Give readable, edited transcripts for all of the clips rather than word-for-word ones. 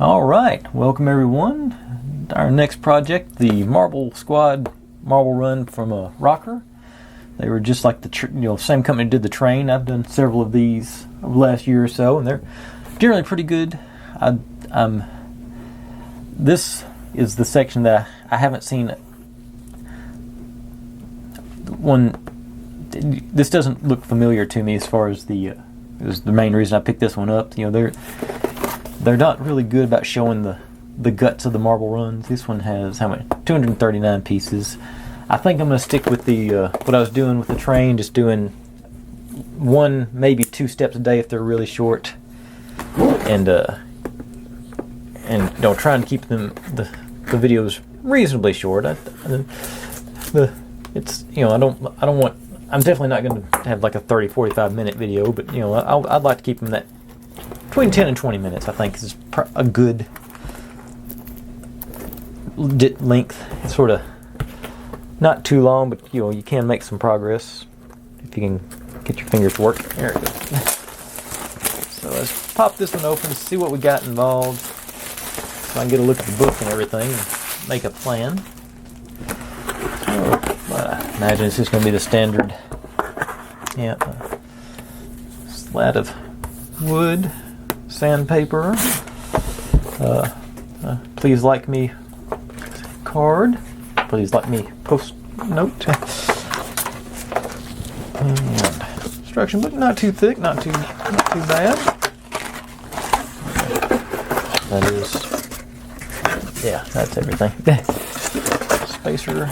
All right, welcome everyone. Our next project, the Marble Squad marble run from ROKR. They were just like the same company did the train. I've done several of these over the last year or so, and they're generally pretty good. This is the section that I haven't seen one. This doesn't look familiar to me as far as the main reason I picked this one up. They're not really good about showing the guts of the marble runs. This one has how many? 239 pieces. I think I'm going to stick with the what I was doing with the train, just doing one, maybe 2 steps a day if they're really short, and trying to keep the videos reasonably short. I'm definitely not going to have like a 30-45 minute video, but I'd like to keep them that between 10 and 20 minutes. I think is a good length. It's sort of not too long, but you can make some progress if you can get your fingers to work. There it goes. So let's pop this one open to see what we got involved, so I can get a look at the book and everything and make a plan. But I imagine it's just going to be the standard, slat of wood, sandpaper, please like me card, please like me post note, and instruction book, not too thick, not too bad. That is, that's everything. Spacer.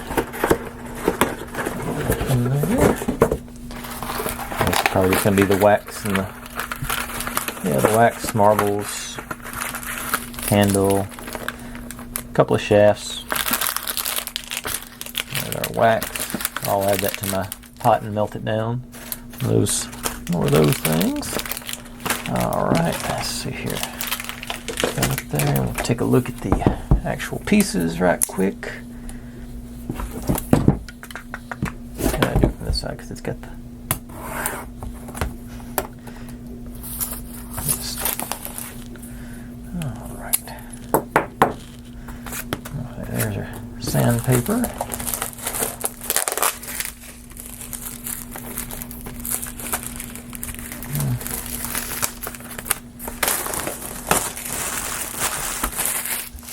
It's probably just going to be the wax and the wax, marbles, handle, a couple of shafts. There's our wax. I'll add that to my pot and melt it down. More of those things. All right, let's see here. Got it there, and we'll take a look at the actual pieces right quick. And I do it from this side because it's got the. All right. There's our sandpaper.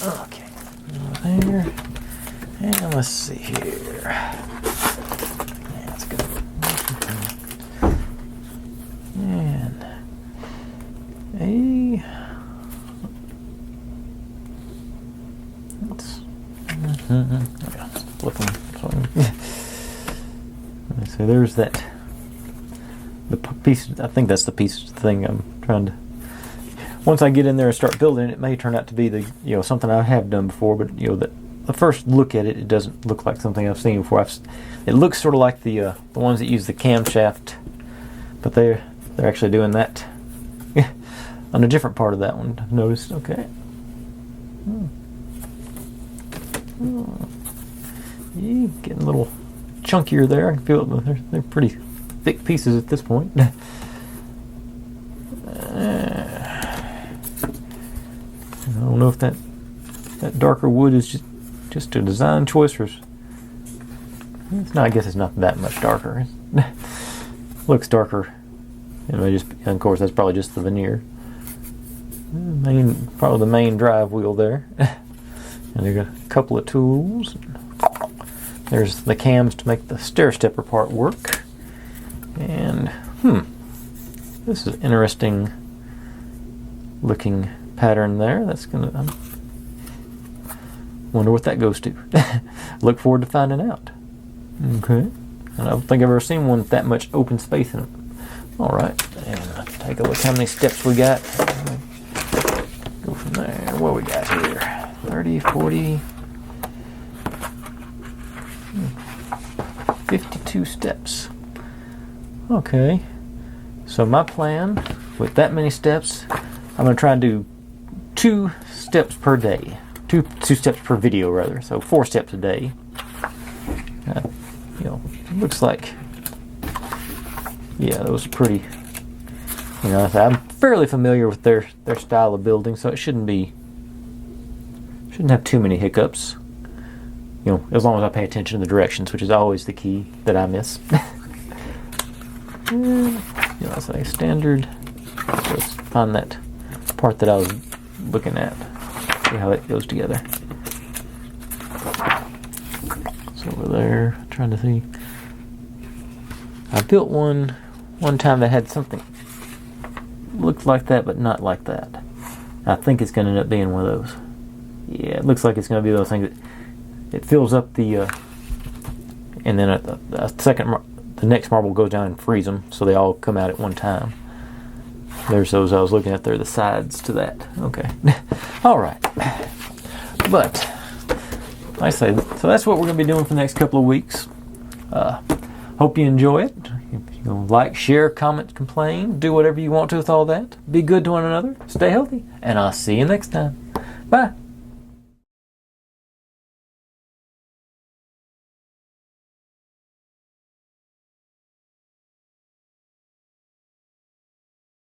Okay, there, and let's see here. Yeah, that's good. And flip them. So there's that. The piece. I think that's the piece thing I'm trying to. Once I get in there and start building, it may turn out to be something I have done before, but the first look at it, it doesn't look like something I've seen before. It looks sort of like the ones that use the camshaft, but they're actually doing that on a different part of that one. I've noticed. Okay. Yeah, getting a little chunkier there. I can feel it. They're pretty thick pieces at this point. I don't know if that darker wood is just a design choice, or it's not. I guess it's not that much darker. It looks darker. Of course, that's probably just the veneer. Probably the main drive wheel there. And there's a couple of tools. There's the cams to make the stair stepper part work. And this is an interesting looking pattern there. That's gonna. Wonder what that goes to. Look forward to finding out. Okay. And I don't think I've ever seen one with that much open space in it. All right. And take a look how many steps we got. Go from there. What we got here? 30, 40, 52 steps. Okay. So my plan with that many steps, I'm going to try and do 2 steps per day. Two steps per video, rather. So 4 steps a day. Looks like, those are pretty. I'm fairly familiar with their style of building, so it shouldn't be Shouldn't have too many hiccups. You know, as long as I pay attention to the directions, which is always the key that I miss. I'll say standard. Let's find that part that I was looking at. See how it goes together. It's over there. Trying to see. I built one time that had something looked like that, but not like that. I think it's going to end up being one of those. Yeah, it looks like it's going to be those things that it fills up the, and then the next marble goes down and frees them, so they all come out at one time. There's those I was looking at there, the sides to that. Okay. All right. But, like I say, so that's what we're going to be doing for the next couple of weeks. Hope you enjoy it. If you like, share, comment, complain, do whatever you want to with all that. Be good to one another. Stay healthy. And I'll see you next time. Bye.